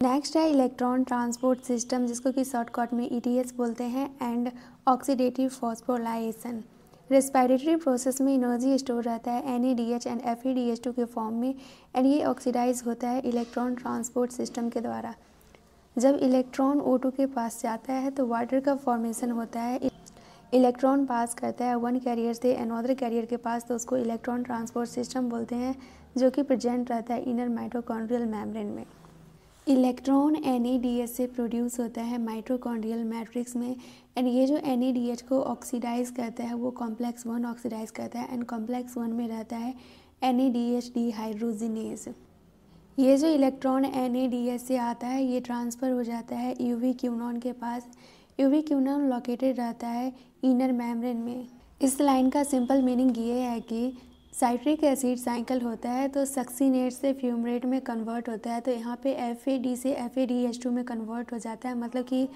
Next है electron transport system, जिसको कि शॉर्टकट में ईटीएस बोलते हैं, and oxidative phosphorylation. Respiratory process में एनर्जी स्टोर रहता है NADH एंड FeDH2 के फॉर्म में, एंड ये ऑक्सीडाइज होता है इलेक्ट्रॉन ट्रांसपोर्ट सिस्टम के द्वारा। जब इलेक्ट्रॉन O2 के पास जाता है तो वाटर का फॉर्मेशन होता है। इलेक्ट्रॉन पास करता है वन कैरियर से अनदर कैरियर के पास, तो उसको इलेक्ट्रॉन ट्रांसपोर्ट सिस्टम बोलते हैं, जो कि प्रेजेंट रहता है इनर माइटोकॉन्ड्रियल मेम्ब्रेन में। इलेक्ट्रॉन NADH से प्रोड्यूस होता है माइटोकॉन्ड्रियल मैट्रिक्स में, एंड ये जो NADH को ऑक्सीडाइज करता है वो कॉम्प्लेक्स 1 ऑक्सीडाइज करता है, एंड कॉम्प्लेक्स 1 में रहता है NADH डिहाइड्रोजिनेज। ये जो इलेक्ट्रॉन NADH से आता है ये ट्रांसफ़र हो जाता है UV क्यूनॉन के पास। UV क्यूनॉन लोकेटेड रहता है इनर मेम्ब्रेन में। इस लाइन का सिंपल मीनिंग ये है कि साइट्रिक एसिड साइकिल होता है तो सक्सीनेट से फ्यूमरेट में कन्वर्ट होता है, तो यहाँ पे FAD से FADH2 में कन्वर्ट हो जाता है, मतलब कि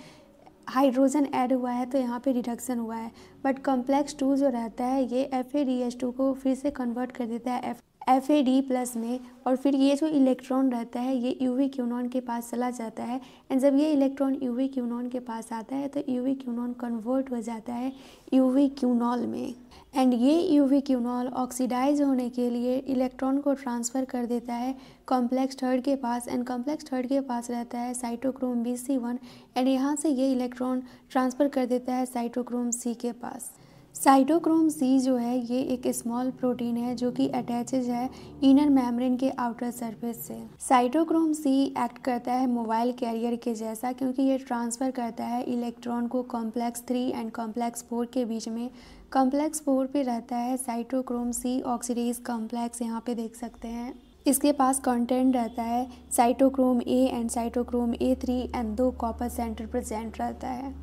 हाइड्रोजन ऐड हुआ है तो यहाँ पे रिडक्शन हुआ है। बट कॉम्प्लेक्स 2 जो रहता है ये FADH2 को फिर से कन्वर्ट कर देता है FAD प्लस में, और फिर ये जो इलेक्ट्रॉन रहता है ये UV क्यूनॉन के पास चला जाता है, एंड जब ये इलेक्ट्रॉन UV क्यूनॉन के पास आता है तो UV क्यूनॉन कन्वर्ट हो जाता है UV क्यूनॉल में, एंड ये UV क्यूनॉल ऑक्सीडाइज होने के लिए इलेक्ट्रॉन को ट्रांसफ़र कर देता है कॉम्प्लेक्स थर्ड के पास, एंड कॉम्प्लेक्स थर्ड के पास रहता है साइटोक्रोम BC1, एंड यहाँ से ये इलेक्ट्रॉन ट्रांसफ़र कर देता है साइटोक्रोम C के पास। साइटोक्रोम C जो है ये एक स्मॉल प्रोटीन है जो कि अटैचेज है इनर मेम्ब्रेन के आउटर सरफेस से। साइटोक्रोम C एक्ट करता है मोबाइल कैरियर के जैसा, क्योंकि ये ट्रांसफ़र करता है इलेक्ट्रॉन को कॉम्प्लेक्स 3 एंड कॉम्प्लेक्स 4 के बीच में। कॉम्प्लेक्स 4 पे रहता है साइटोक्रोम C ऑक्सीडेज कॉम्प्लेक्स, यहाँ पे देख सकते हैं। इसके पास कंटेंट रहता है cytochrome A and cytochrome A3 and 2 copper centre present रहता है।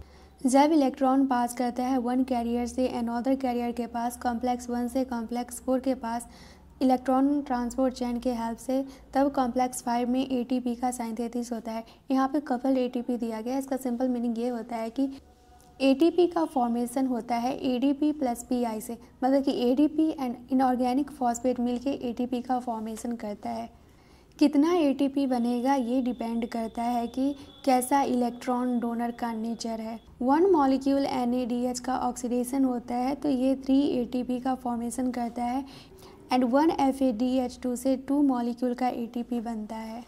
जब इलेक्ट्रॉन पास करता है वन कैरियर से अनदर कैरियर के पास कॉम्प्लेक्स 1 से कॉम्प्लेक्स 4 के पास इलेक्ट्रॉन ट्रांसपोर्ट चेन के हेल्प से, तब कॉम्प्लेक्स 5 में ATP का सिंथेसिस होता है। यहाँ पे कपल ATP दिया गया है। इसका सिंपल मीनिंग ये होता है कि ATP का फॉर्मेशन होता है ADP प्लस PI से, मतलब कि ADP एंड इनऑर्गेनिक फॉस्फेट मिलके ATP का फॉर्मेशन करता है। कितना ATP बनेगा ये डिपेंड करता है कि कैसा इलेक्ट्रॉन डोनर का नेचर है। 1 मॉलिक्यूल NADH का ऑक्सीडेशन होता है तो ये 3 ATP का फॉर्मेशन करता है, एंड 1 FADH2 से 2 मॉलिक्यूल का ATP बनता है।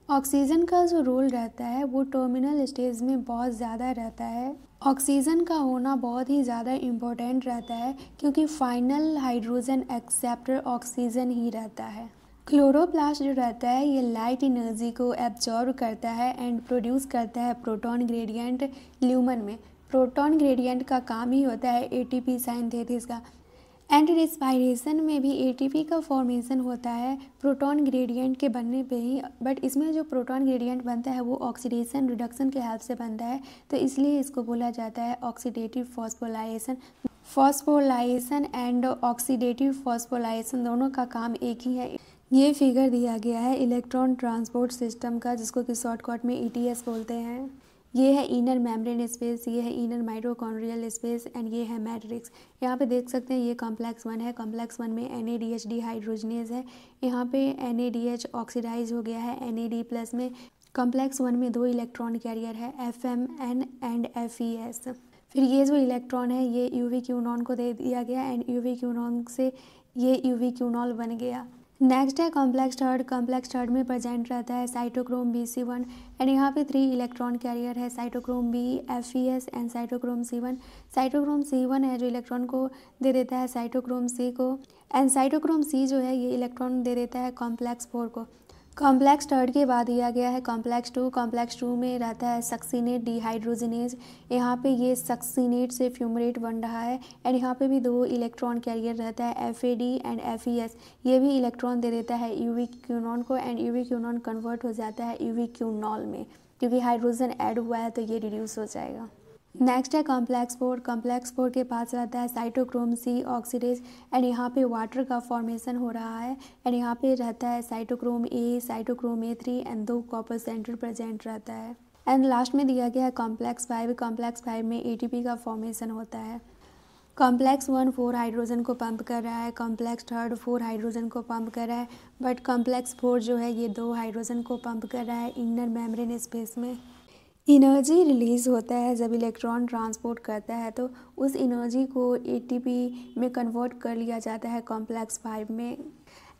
ऑक्सीजन का जो रोल रहता है वो टर्मिनल स्टेज में बहुत ज़्यादा रहता है। ऑक्सीजन का होना बहुत ही ज़्यादा इम्पोर्टेंट रहता है, क्योंकि फाइनल हाइड्रोजन एक्सेप्टर ऑक्सीजन ही रहता है। क्लोरोप्लास्ट जो रहता है ये लाइट एनर्जी को एब्जॉर्ब करता है एंड प्रोड्यूस करता है प्रोटॉन ग्रेडियंट ल्यूमन में। प्रोटॉन ग्रेडियंट का काम ही होता है ATP सिंथेसिस का, एंड रेस्पिरेशन में भी ATP का फॉर्मेशन होता है प्रोटॉन ग्रेडियंट के बनने पे ही, बट इसमें जो प्रोटॉन ग्रेडियंट बनता है वो ऑक्सीडेशन रिडक्शन के हेल्प से बनता है, तो इसलिए इसको बोला जाता है oxidative phosphorylation. Phosphorylation and oxidative phosphorylation दोनों का काम एक ही है। ये फिगर दिया गया है इलेक्ट्रॉन ट्रांसपोर्ट सिस्टम का, जिसको कि शॉर्टकट में ETS बोलते हैं। ये है इनर मेम्ब्रेन स्पेस, ये है इनर माइटोकॉन्ड्रियल स्पेस, एंड ये है मैट्रिक्स। यहाँ पे देख सकते हैं ये कॉम्प्लेक्स 1 है। कॉम्प्लेक्स 1 में NADH डिहाइड्रोजनेज है। यहाँ पे NADH ऑक्सीडाइज हो गया है NAD प्लस में। कॉम्प्लेक्स 1 में 2 इलेक्ट्रॉन कैरियर है FMN एंड FES। फिर ये जो इलेक्ट्रॉन है ये UV क्यूनॉन को दे दिया गया, एंड UV क्यूनॉन से ये UV क्यूनॉल बन गया। नेक्स्ट है कॉम्प्लेक्स थर्ड। कॉम्प्लेक्स थर्ड में प्रेजेंट रहता है साइटोक्रोम BC1, एंड यहाँ पे 3 इलेक्ट्रॉन कैरियर है cytochrome B, FES and cytochrome C1। Cytochrome C1 है जो इलेक्ट्रॉन को दे देता है साइटोक्रोम C को, एंड साइटोक्रोम C जो है ये इलेक्ट्रॉन दे देता है कॉम्प्लेक्स 4 को। कॉम्प्लेक्स थर्ड के बाद दिया गया है कॉम्प्लेक्स 2। कॉम्प्लेक्स 2 में रहता है सक्सीनेट डिहाइड्रोजनेज। यहाँ पे ये सक्सीनेट से फ्यूमरेट बन रहा है, एंड यहाँ पे भी 2 इलेक्ट्रॉन कैरियर रहता है FAD एंड FES। ये भी इलेक्ट्रॉन दे देता है UV क्यूनॉन को, एंड UV क्यूनॉन कन्वर्ट हो जाता है UV क्यूनॉल में, क्योंकि हाइड्रोजन ऐड हुआ है तो ये रिड्यूस हो जाएगा। नेक्स्ट है कॉम्प्लेक्स 4। कॉम्प्लेक्स 4 के पास रहता है साइटोक्रोम C ऑक्सीडेज, एंड यहाँ पे वाटर का फॉर्मेशन हो रहा है, एंड यहाँ पे रहता है cytochrome A, cytochrome A3 and 2 copper centre present रहता है। एंड लास्ट में दिया गया है कॉम्प्लेक्स 5। कॉम्प्लेक्स 5 में ATP का फॉर्मेशन होता है। कॉम्प्लेक्स 1 4 हाइड्रोजन को पंप कर रहा है, कॉम्प्लेक्स थर्ड 4 हाइड्रोजन को पंप कर रहा है, बट कॉम्प्लेक्स 4 जो है ये 2 हाइड्रोजन को पंप कर रहा है इनर मेम्ब्रेन स्पेस में। एनर्जी रिलीज़ होता है जब इलेक्ट्रॉन ट्रांसपोर्ट करता है, तो उस एनर्जी को एटीपी में कन्वर्ट कर लिया जाता है कॉम्प्लेक्स 5 में।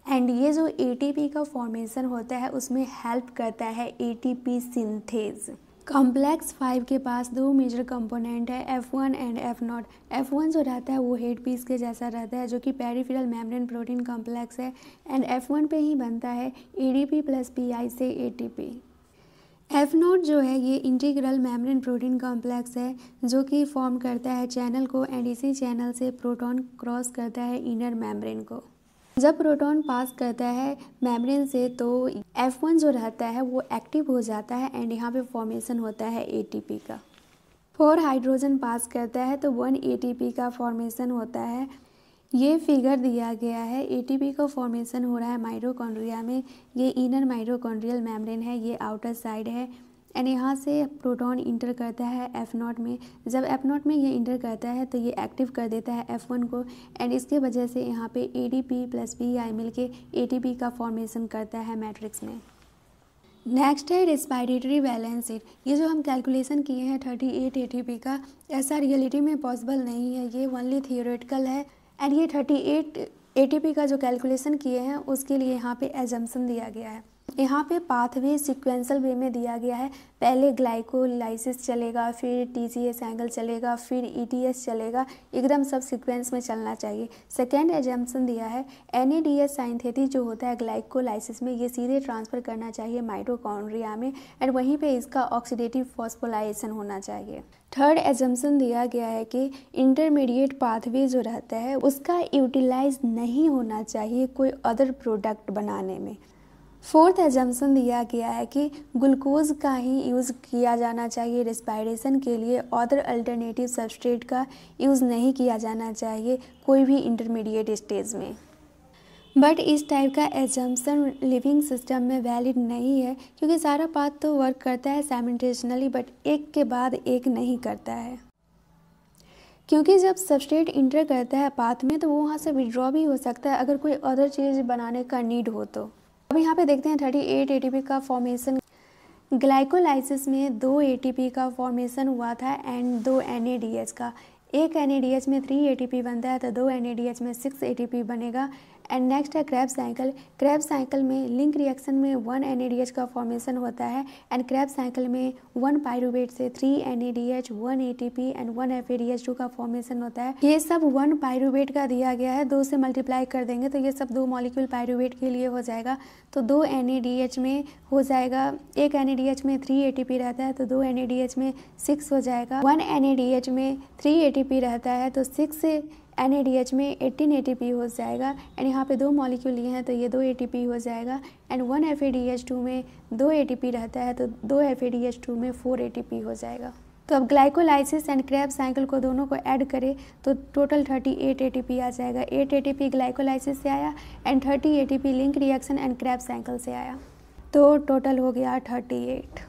एंड ये जो एटीपी का फॉर्मेशन होता है उसमें हेल्प करता है एटीपी सिंथेज। कॉम्प्लेक्स 5 के पास दो मेजर कंपोनेंट है, F1 एंड F0। F1 जो रहता है वो हेड पीस के जैसा रहता है जो कि पेरिफेरल मेम्ब्रेन प्रोटीन कॉम्प्लेक्स है, एंड F1 पे ही बनता है ADP प्लस PI से ATP। F0 जो है ये इंटीग्रल मेम्ब्रेन प्रोटीन कॉम्प्लेक्स है जो कि फॉर्म करता है चैनल को, एंड इसी चैनल से प्रोटॉन क्रॉस करता है इनर मेम्ब्रेन को। जब प्रोटॉन पास करता है मेम्ब्रेन से तो F1 जो रहता है वो एक्टिव हो जाता है एंड यहाँ पे फॉर्मेशन होता है ATP का। 4 हाइड्रोजन पास करता है तो 1 ATP का फॉर्मेशन होता है। ये फिगर दिया गया है, ATP का फॉर्मेशन हो रहा है माइटोकॉन्ड्रिया में। ये इनर माइटोकॉन्ड्रियल मेम्ब्रेन है, ये आउटर साइड है, एंड यहाँ से प्रोटॉन इंटर करता है F0 में। जब F0 में ये इंटर करता है तो ये एक्टिव कर देता है F1 को, एंड इसके वजह से यहाँ पे ADP प्लस PI मिलके ATP का फॉर्मेशन करता है मैट्रिक्स में। नेक्स्ट है रेस्पिरेटरी वैलेंस रेट। ये जो हम कैलकुलेशन किए हैं 38 ATP का, ऐसा रियलिटी में पॉसिबल नहीं है, ये ओनली थियोरेटिकल है। एंड ये 38 ATP का जो कैलकुलेशन किए हैं उसके लिए यहाँ पे एजम्पशन दिया गया है। यहाँ पे पाथवे सीक्वेंशियल वे में दिया गया है, पहले ग्लाइकोलाइसिस चलेगा, फिर TCA एंगल चलेगा, फिर ETS चलेगा, एकदम सब सीक्वेंस में चलना चाहिए। सेकेंड एजम्पशन दिया है NADH सिंथेसिस जो होता है ग्लाइकोलाइसिस में, ये सीधे ट्रांसफ़र करना चाहिए माइटोकॉन्ड्रिया में, एंड वहीं पे इसका ऑक्सीडेटिव फॉस्फोराइलेशन होना चाहिए। थर्ड एजम्पशन दिया गया है कि इंटरमीडिएट पाथवे जो रहता है उसका यूटिलाइज नहीं होना चाहिए कोई अदर प्रोडक्ट बनाने में। फोर्थ एजम्पशन दिया गया है कि ग्लूकोज का ही यूज़ किया जाना चाहिए रेस्पिरेशन के लिए, अदर अल्टरनेटिव सबस्ट्रेट का यूज़ नहीं किया जाना चाहिए कोई भी इंटरमीडिएट स्टेज में। बट इस टाइप का एजम्पशन लिविंग सिस्टम में वैलिड नहीं है क्योंकि सारा पाथ तो वर्क करता है साइमल्टेनियसली, बट एक के बाद एक नहीं करता है। क्योंकि जब सबस्ट्रेट इंटर करता है पाथ में तो वो वहाँ से विड्रॉ भी हो सकता है अगर कोई अदर चीज़ बनाने का नीड हो तो। अब यहाँ पे देखते हैं 38 ATP का फॉर्मेशन। ग्लाइकोलाइसिस में 2 ATP का फॉर्मेशन हुआ था एंड 2 NADH का। एक NADH में 3 ATP बनता है तो 2 NADH में 6 ATP बनेगा। एंड नेक्स्ट है क्रेब्स साइकिल। क्रेब्स साइकिल में लिंक रिएक्शन में 1 NADH का फॉर्मेशन होता है, एंड क्रेब्स साइकिल में 1 पाइरूवेट से 3 NADH 1 ATP एंड 1 FADH2 का फॉर्मेशन होता है। ये सब 1 पाइरूवेट का दिया गया है, 2 से मल्टीप्लाई कर देंगे तो ये सब 2 मॉलिक्यूल पाइरूवेट के लिए हो जाएगा। तो 2 NADH में हो जाएगा, एक NADH में 3 ATP रहता है तो 2 NADH में 6 हो जाएगा। 1 NADH में 3 ATP रहता है तो 6 NADH में 18 ATP हो जाएगा, एंड यहाँ पे 2 मॉलिक्यूल लिए हैं तो ये 2 ATP हो जाएगा। एंड 1 FADH2 में 2 ATP रहता है तो 2 FADH2 में 4 ATP हो जाएगा। तो अब ग्लाइकोलाइसिस एंड क्रेब्स साइकिल को दोनों को ऐड करें तो टोटल 38 ATP आ जाएगा। 8 ATP ग्लाइकोलाइसिस से आया and 30 ATP link reaction and Krebs cycle से आया, तो टोटल हो गया 38।